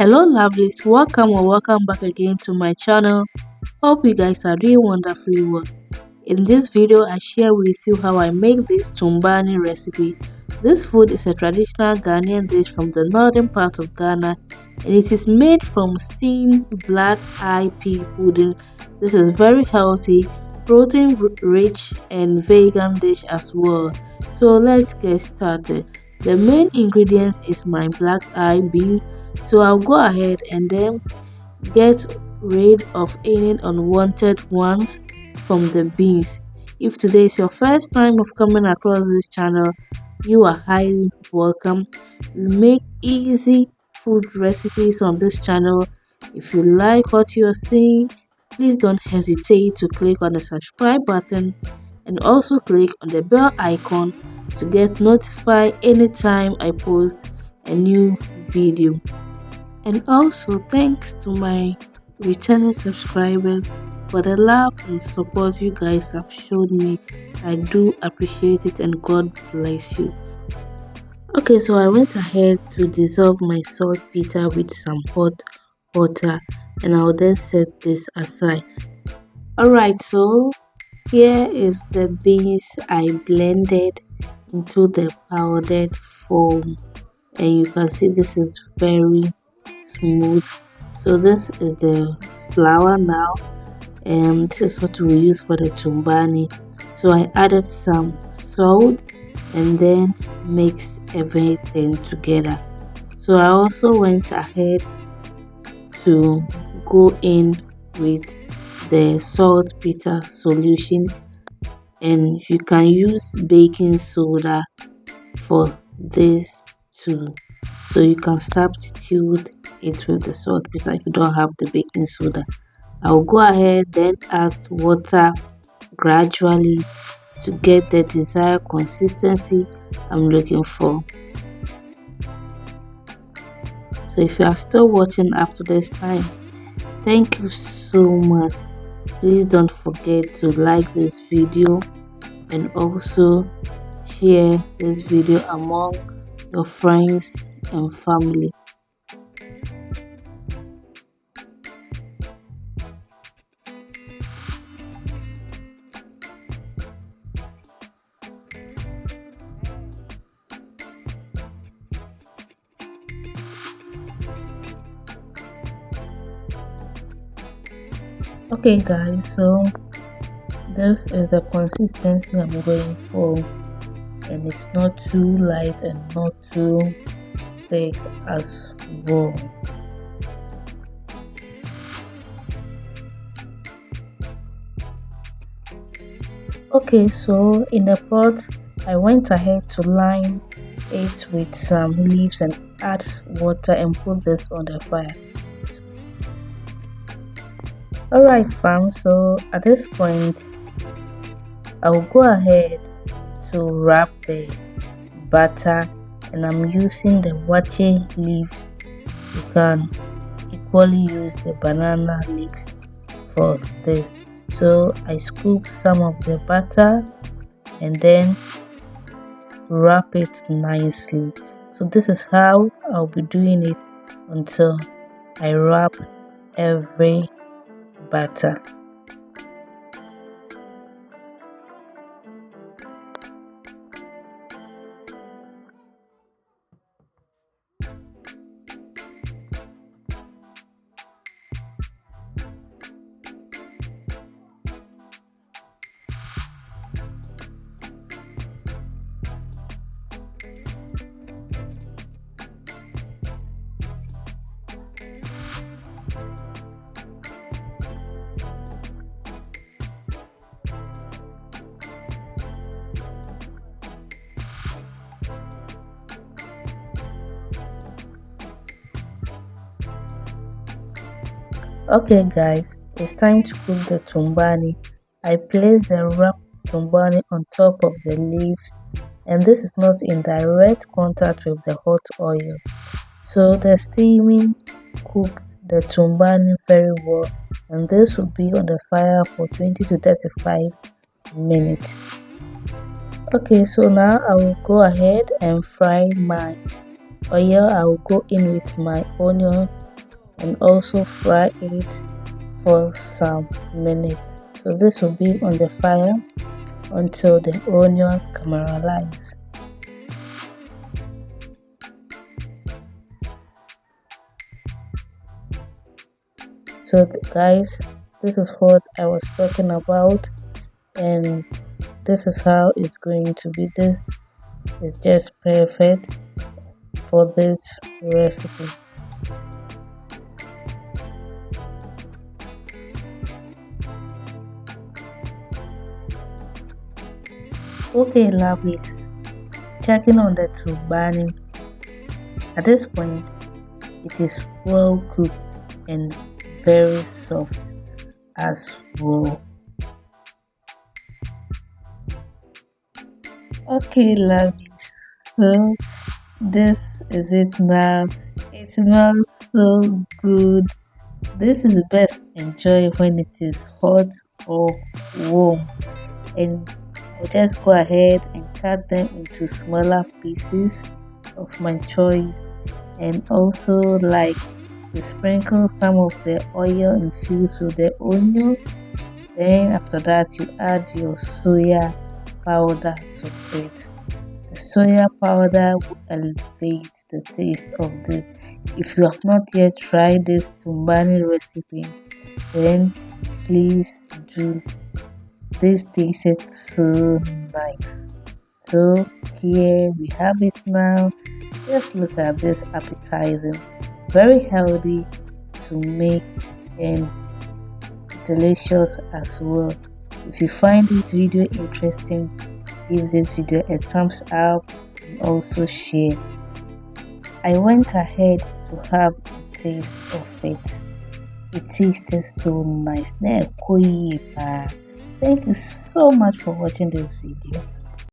Hello lovelies, welcome or welcome back again to my channel. Hope you guys are doing wonderfully well. In this video I share with you how I make this Tubani recipe. This food is a traditional Ghanaian dish from the northern part of Ghana, and it is made from steamed black-eyed pea pudding. This is very healthy, protein rich and vegan dish as well. So let's get started. The main ingredient is my black-eyed beans, so I'll go ahead and then get rid of any unwanted ones from the beans. If today is your first time of coming across this channel, you are highly welcome. We make easy food recipes on this channel. If you like what you are seeing, please don't hesitate to click on the subscribe button and also click on the bell icon to get notified anytime I post a new video. And also thanks to my returning subscribers for the love and support you guys have shown me. I do appreciate it and God bless you. Okay, so I went ahead to dissolve my saltpeter with some hot water and I'll then set this aside. Alright, so here is the beans I blended into the powdered form, and you can see this is very smooth. So this is the flour now, and this is what we use for the Tubani. So I added some salt and then mixed everything together. So I also went ahead to go in with the saltpeter solution, and you can use baking soda for this too. So you can substitute it with the saltpeter if you don't have the baking soda. I'll go ahead then add water gradually to get the desired consistency I'm looking for. So if you are still watching up to this time, thank you so much. Please don't forget to like this video and also share this video among your friends and family. Okay guys, so this is the consistency I'm going for, and it's not too light and not too thick as well. Okay, so in the pot I went ahead to line it with some leaves and add water and put this on the fire. Alright fam, so at this point I'll go ahead to wrap the batter, and I'm using the wache leaves. You can equally use the banana leaf for this. So I scoop some of the batter and then wrap it nicely. So this is how I'll be doing it until I wrap every batter. Okay guys, it's time to cook the Tubani. I place the wrapped Tubani on top of the leaves, and this is not in direct contact with the hot oil. So the steaming cooked the Tubani very well, and this will be on the fire for 20 to 35 minutes. Okay, so now I will go ahead and fry my oil. I will go in with my onion and also fry it for some minutes. So this will be on the fire until the onion caramelizes. So guys, this is what I was talking about, and this is how it's going to be. This is just perfect for this recipe. Okay, lovelies, checking on the Tubani. At this point, it is well cooked and very soft as well. Okay, lovelies, so this is it now. It smells so good. This is best enjoyed when it is hot or warm, and I'll just go ahead and cut them into smaller pieces of my choice, and also like you sprinkle some of the oil infused with the onion. Then after that you add your soya powder to it. The soya powder will elevate the taste of this. If you have not yet tried this Tubani recipe, then please do. This tasted so nice. So here we have it now. Just look at this appetizing, very healthy to make and delicious as well. If you find this video interesting, give this video a thumbs up and also share. I went ahead to have a taste of it. It tasted so nice. Thank you so much for watching this video.